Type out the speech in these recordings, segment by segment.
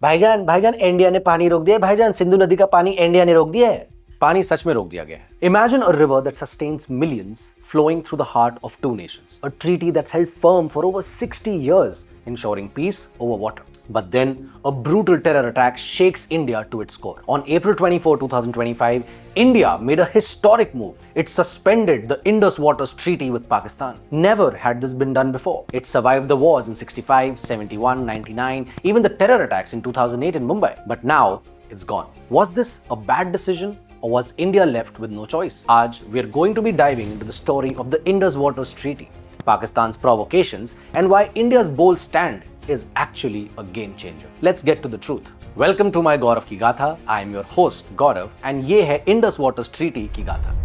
भाईजान भाईजान इंडिया ने पानी रोक दिया है, भाईजान सिंधु नदी का पानी इंडिया ने रोक दिया है। पानी सच में रोक दिया गया है। Imagine a river that sustains millions flowing through the heart of two nations. A treaty that's held firm for over 60 years, ensuring peace over water. But then, a brutal terror attack shakes India to its core. On April 24, 2025, India made a historic move. It suspended the Indus Waters Treaty with Pakistan. Never had this been done before. It survived the wars in 65, 71, 99, even the terror attacks in 2008 in Mumbai. But now, it's gone. Was this a bad decision? Or was India left with no choice? Aaj, we are going to be diving into the story of the Indus Waters Treaty, Pakistan's provocations, and why India's bold stand is actually a game changer. Let's get to the truth. Welcome to my Gaurav Ki Gatha. I am your host Gaurav, and ये है Indus Waters Treaty की गाथा।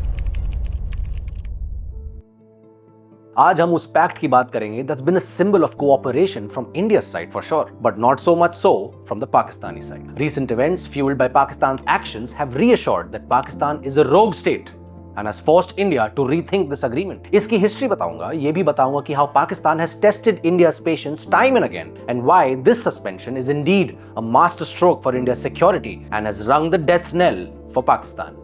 आज हम उस pact की बात करेंगे that's been a symbol of cooperation from India's side for sure, but not so much so from the Pakistani side. Recent events fueled by Pakistan's actions have reassured that Pakistan is a rogue state and has forced India to rethink this agreement. इसकी history बताऊंगा, ये भी बताऊंगा कि how Pakistan has tested India's patience time and again, and why this suspension is indeed a master stroke for India's security and has rung the death knell for Pakistan.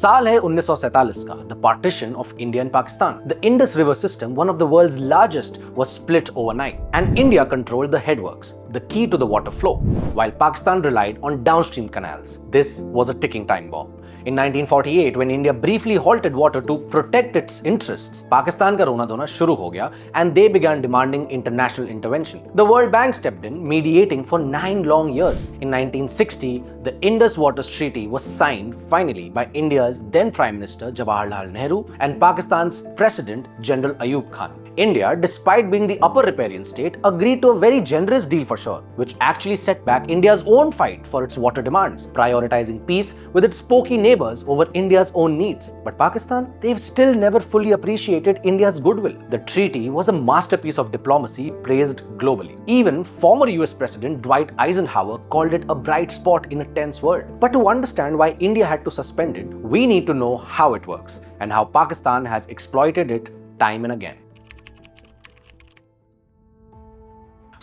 साल है 1947 का, the partition of India and Pakistan. The Indus River system, one of the world's largest, was split overnight, and India controlled the headworks, the key to the water flow, while Pakistan relied on downstream canals. This was a ticking time bomb. In 1948, when India briefly halted water to protect its interests, Pakistan का रोना धोना शुरू हो गया, and they began demanding international intervention. The World Bank stepped in, mediating for 9 long years. In 1960, the Indus Waters Treaty was signed finally by India's then Prime Minister Jawaharlal Nehru and Pakistan's President General Ayub Khan. India, despite being the upper riparian state, agreed to a very generous deal for sure, which actually set back India's own fight for its water demands, prioritizing peace with its pokey neighbors over India's own needs. But Pakistan, they've still never fully appreciated India's goodwill. The treaty was a masterpiece of diplomacy praised globally. Even former US President Dwight Eisenhower called it a bright spot in a tense world. But to understand why India had to suspend it, we need to know how it works and how Pakistan has exploited it time and again.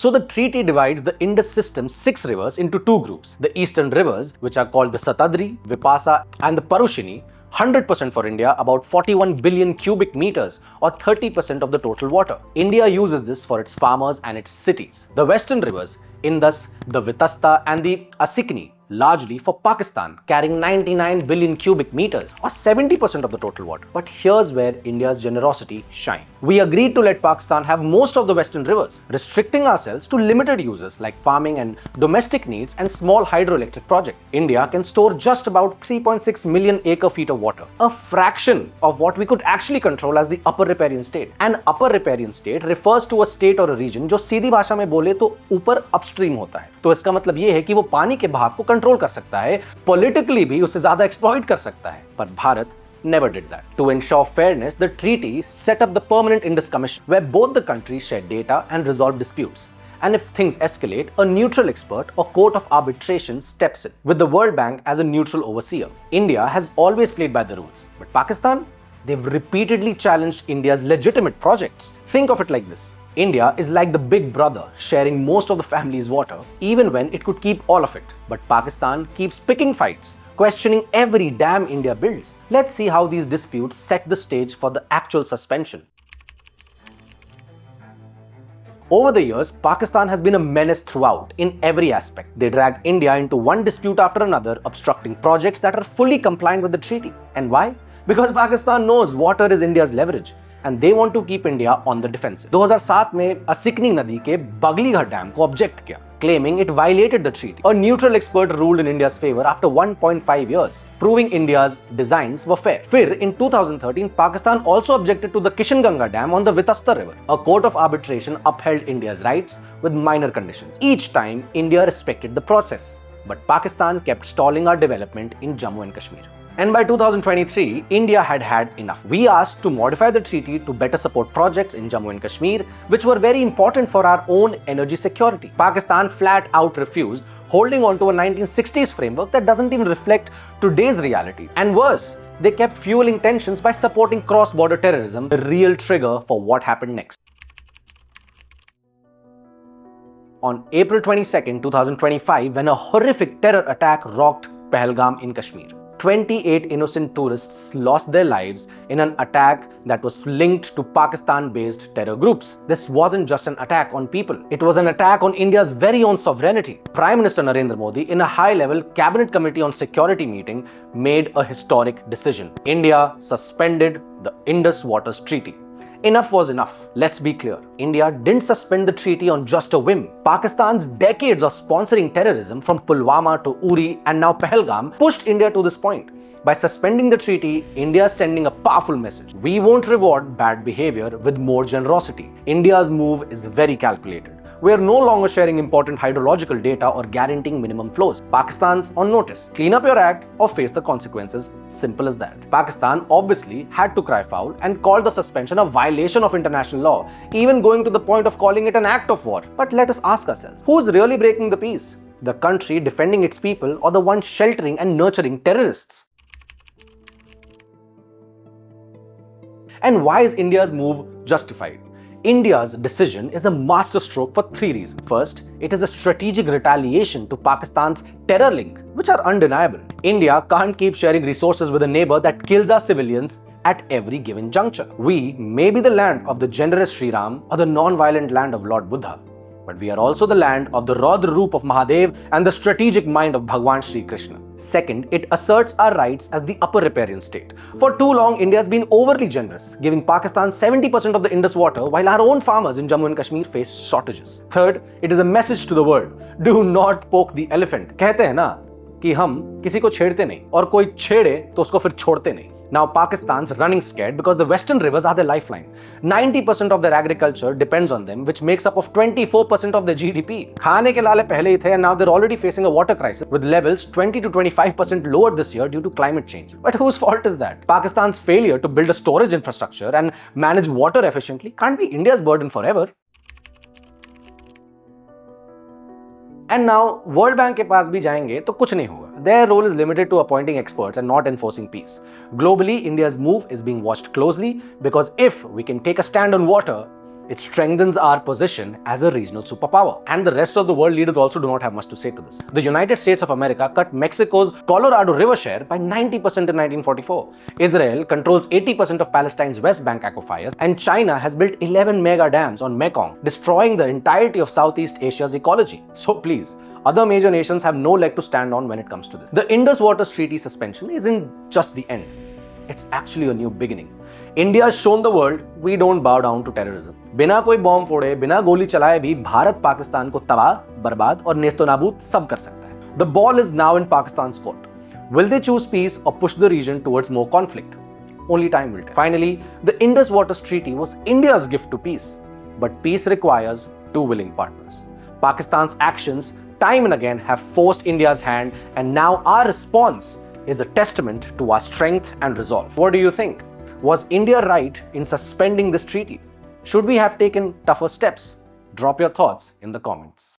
So the treaty divides the Indus system's 6 rivers into 2 groups. The eastern rivers, which are called the Satadri, Vipasa and the Parushini, 100% for India, about 41 billion cubic meters or 30% of the total water. India uses this for its farmers and its cities. The western rivers, Indus, the Vitasta and the Asikni, largely for Pakistan, carrying 99 billion cubic meters or 70% of the total water. But here's where India's generosity shines. We agreed to let Pakistan have most of the western rivers, restricting ourselves to limited uses like farming and domestic needs and small hydroelectric projects. India can store just about 3.6 million acre-feet of water, a fraction of what we could actually control as the upper riparian state. An upper riparian state refers to a state or a region जो सीधी भाषा में बोले तो ऊपर upstream होता है. तो इसका मतलब ये है कि वो पानी के बहाव को कंट्रोल कर सकता है, पॉलिटिकली भी उसे ज्यादा एक्सप्लॉइट कर सकता है. पर Bharat never did that. To ensure fairness, the treaty set up the Permanent Indus Commission, where both the countries share data and resolve disputes. And if things escalate, a neutral expert or court of arbitration steps in, with the World Bank as a neutral overseer. India has always played by the rules, but Pakistan, they've repeatedly challenged India's legitimate projects. Think of it like this. India is like the big brother, sharing most of the family's water, even when it could keep all of it. But Pakistan keeps picking fights, questioning every dam India builds. Let's see how these disputes set the stage for the actual suspension. Over the years, Pakistan has been a menace throughout, in every aspect. They drag India into one dispute after another, obstructing projects that are fully compliant with the treaty. And why? Because Pakistan knows water is India's leverage, and they want to keep India on the defensive. 2007 में असिकनी नदी के बगलीघर dam को object किया, claiming it violated the treaty. A neutral expert ruled in India's favor after 1.5 years, proving India's designs were fair. फिर in 2013, Pakistan also objected to the Kishanganga Dam on the Vitasta River. A court of arbitration upheld India's rights with minor conditions. Each time, India respected the process, but Pakistan kept stalling our development in Jammu and Kashmir. And by 2023, India had had enough. We asked to modify the treaty to better support projects in Jammu and Kashmir, which were very important for our own energy security. Pakistan flat out refused, holding on to a 1960s framework that doesn't even reflect today's reality. And worse, they kept fueling tensions by supporting cross-border terrorism, the real trigger for what happened next. on April 22nd, 2025, when a horrific terror attack rocked Pahalgam in Kashmir. 28 innocent tourists lost their lives in an attack that was linked to Pakistan-based terror groups. This wasn't just an attack on people. It was an attack on India's very own sovereignty. Prime Minister Narendra Modi, in a high-level Cabinet Committee on Security meeting, made a historic decision. India suspended the Indus Waters Treaty. Enough was enough. Let's be clear. India didn't suspend the treaty on just a whim. Pakistan's decades of sponsoring terrorism from Pulwama to Uri and now Pahalgam pushed India to this point. By suspending the treaty, India is sending a powerful message. We won't reward bad behavior with more generosity. India's move is very calculated. We are no longer sharing important hydrological data or guaranteeing minimum flows. Pakistan's on notice. Clean up your act or face the consequences. Simple as that. Pakistan obviously had to cry foul and called the suspension a violation of international law, even going to the point of calling it an act of war. But let us ask ourselves, who is really breaking the peace? The country defending its people or the one sheltering and nurturing terrorists? And why is India's move justified? India's decision is a masterstroke for three reasons. First, it is a strategic retaliation to Pakistan's terror link, which are undeniable. India can't keep sharing resources with a neighbor that kills our civilians at every given juncture. We may be the land of the generous Sri Ram or the non-violent land of Lord Buddha, but we are also the land of the Raudra Roop of Mahadev and the strategic mind of Bhagwan Shri Krishna. Second, it asserts our rights as the upper riparian state. For too long, India has been overly generous, giving Pakistan 70% of the Indus water, while our own farmers in Jammu and Kashmir face shortages. Third, it is a message to the world. Do not poke the elephant. कहते हैं ना कि हम किसी को छेड़ते नहीं और कोई छेड़े तो उसको फिर छोड़ते नहीं. Now Pakistan's running scared because the western rivers are their lifeline. 90% of their agriculture depends on them, which makes up of 24% of their GDP. खाने के लाले पहले ही थे and now they're already facing a water crisis with levels 20 to 25% lower this year due to climate change. But whose fault is that? Pakistan's failure to build a storage infrastructure and manage water efficiently can't be India's burden forever. And now, World Bank के पास भी जाएंगे तो कुछ नहीं होगा. Their role is limited to appointing experts and not enforcing peace. Globally, India's move is being watched closely because if we can take a stand on water, it strengthens our position as a regional superpower. And the rest of the world leaders also do not have much to say to this. The United States of America cut Mexico's Colorado River share by 90% in 1944. Israel controls 80% of Palestine's West Bank aquifers, and China has built 11 mega dams on Mekong, destroying the entirety of Southeast Asia's ecology. So please, other major nations have no leg to stand on when it comes to this. The Indus Waters Treaty suspension isn't just the end. It's actually a new beginning. India has shown the world we don't bow down to terrorism. बिना कोई bomb फोड़े, बिना गोली चलाए भी भारत पाकिस्तान को तबाह, बर्बाद और नेस्तनाबूद सब कर सकता है. The ball is now in Pakistan's court. Will they choose peace or push the region towards more conflict? Only time will tell. Finally, the Indus Waters Treaty was India's gift to peace. But peace requires two willing partners. Pakistan's actions time and again have forced India's hand, and now our response is a testament to our strength and resolve. What do you think? Was India right in suspending this treaty? Should we have taken tougher steps? Drop your thoughts in the comments.